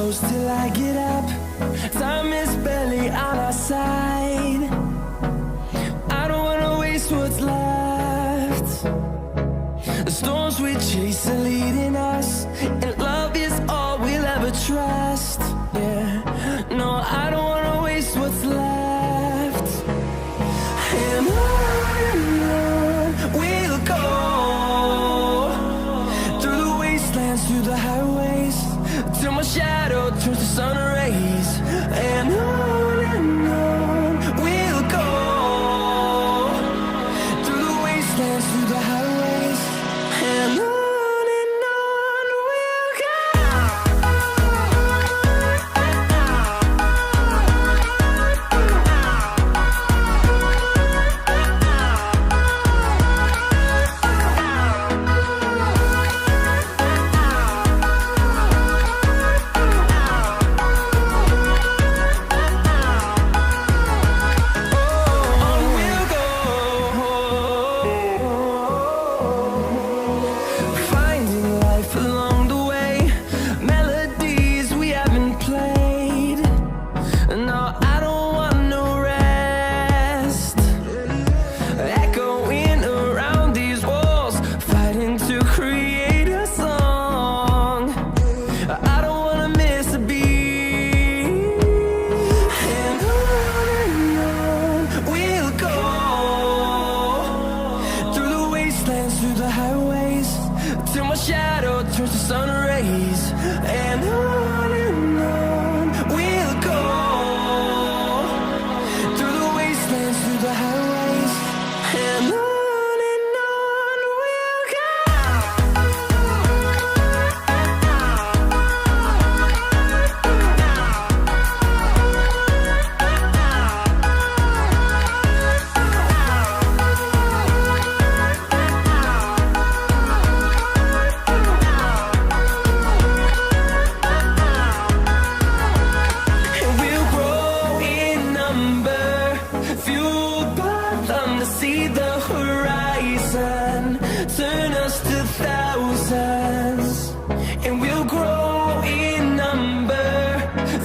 close till I get up. Time is barely on our side. I don't wanna waste what's left. The storms we chase are leading us, and love is all we'll ever trust. Yeah, no, I don't wanna waste what's left. And on we'll go, through the wastelands, through the highways, till my shadow turns to sun rays. And on we'll go, through the wastelands, through the highways, and on we'll go. Through the highways, till my shadow turns to sun rays. And on we'll go, through the wastelands, through the highways, and on we'll go. Turn us to thousands, and we'll grow in number,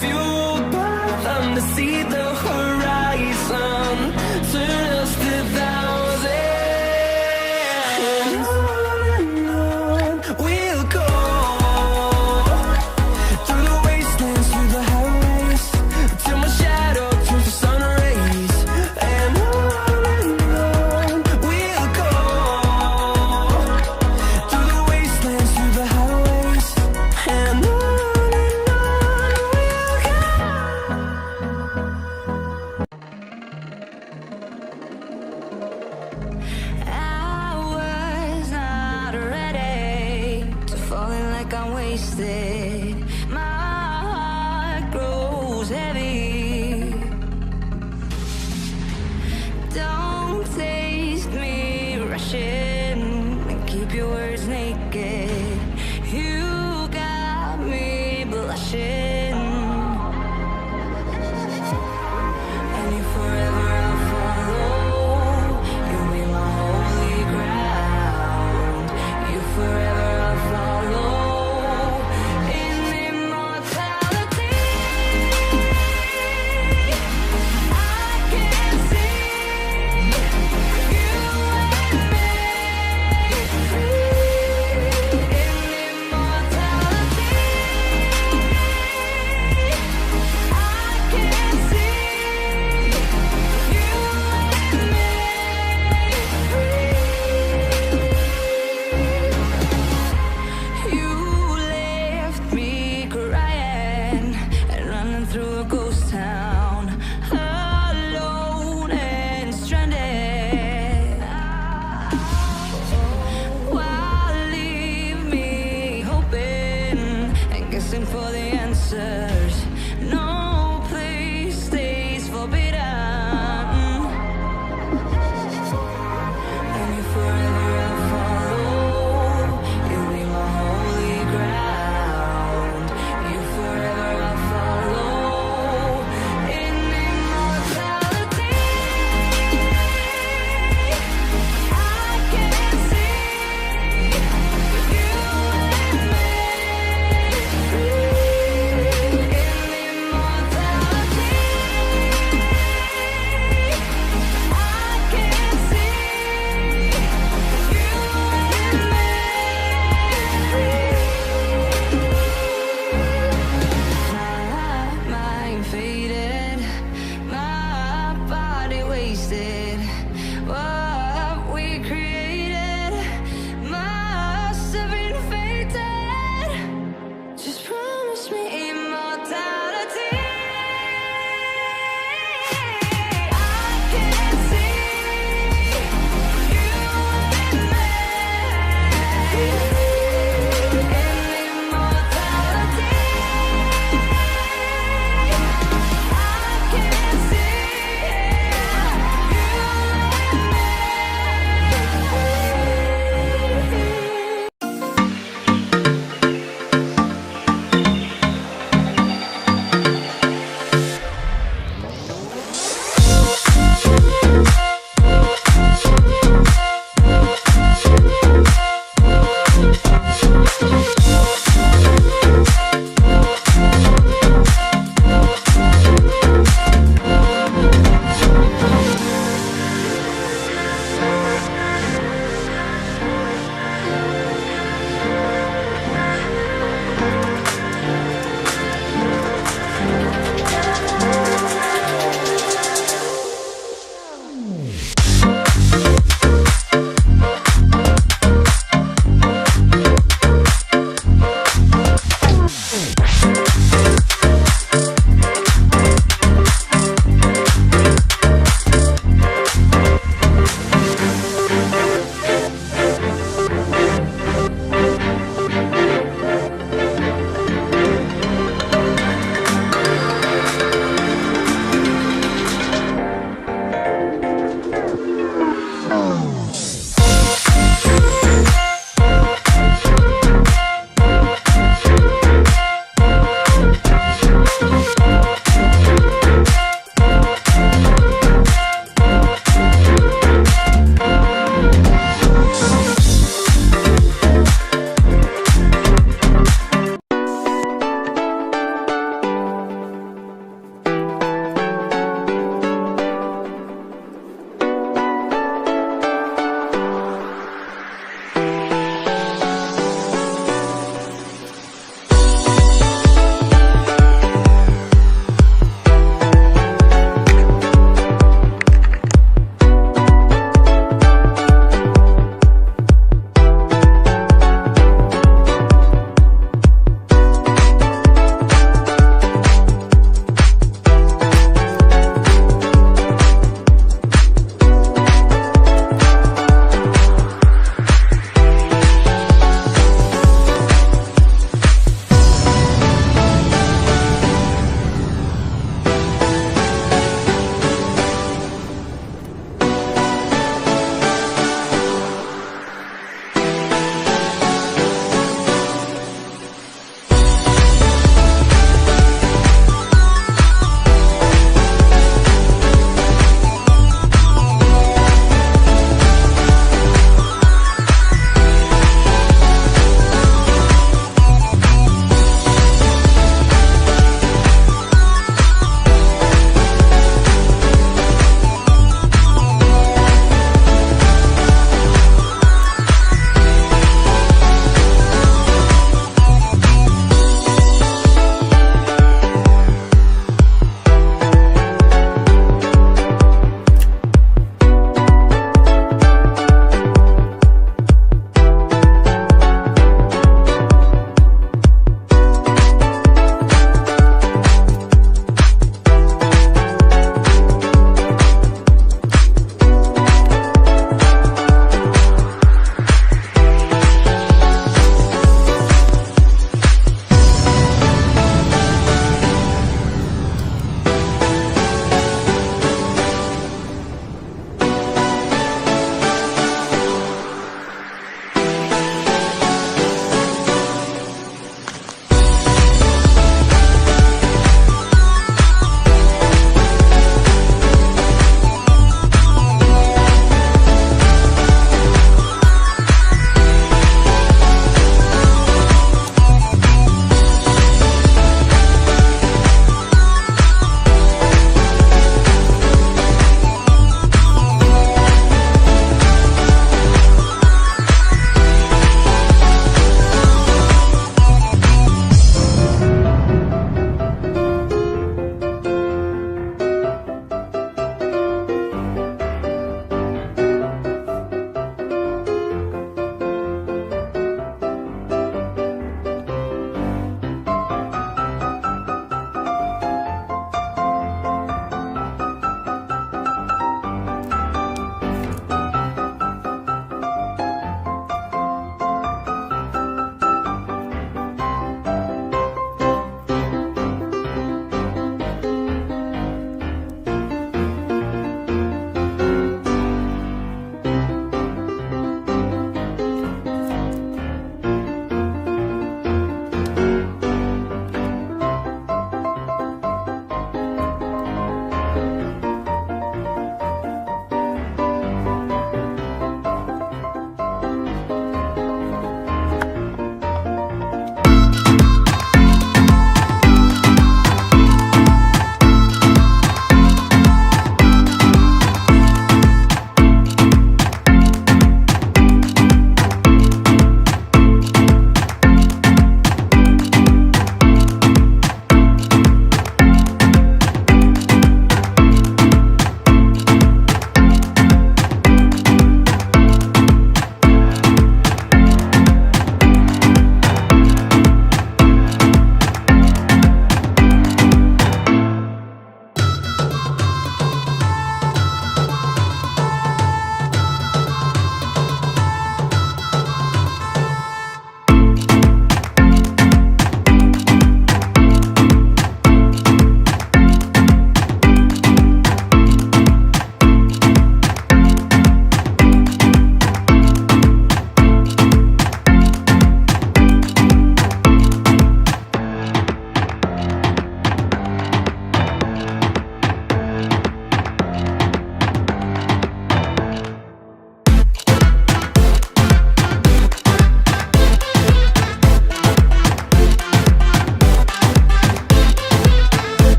fueled by them to see the horizon. Turn us to thousands, and on we'll go, through the wastelands, through the highways, till my shadow turns to sun rays. And on we'll go, through the wastelands, through the highways, and on we'll go. I was not ready to fall in like I'm wasted. My heart grows heavy. Don't taste me rushing and keep your words naked. You got me blushing, and you forever I'll follow. You'll be my holy ground. You forever I'll follow. In immortality, I can see you and me free. In immortality, I can see you and me free. You left me crying and running through a ghost town, alone and stranded. Why leave me hoping and guessing for the answers? No place stays forbidden.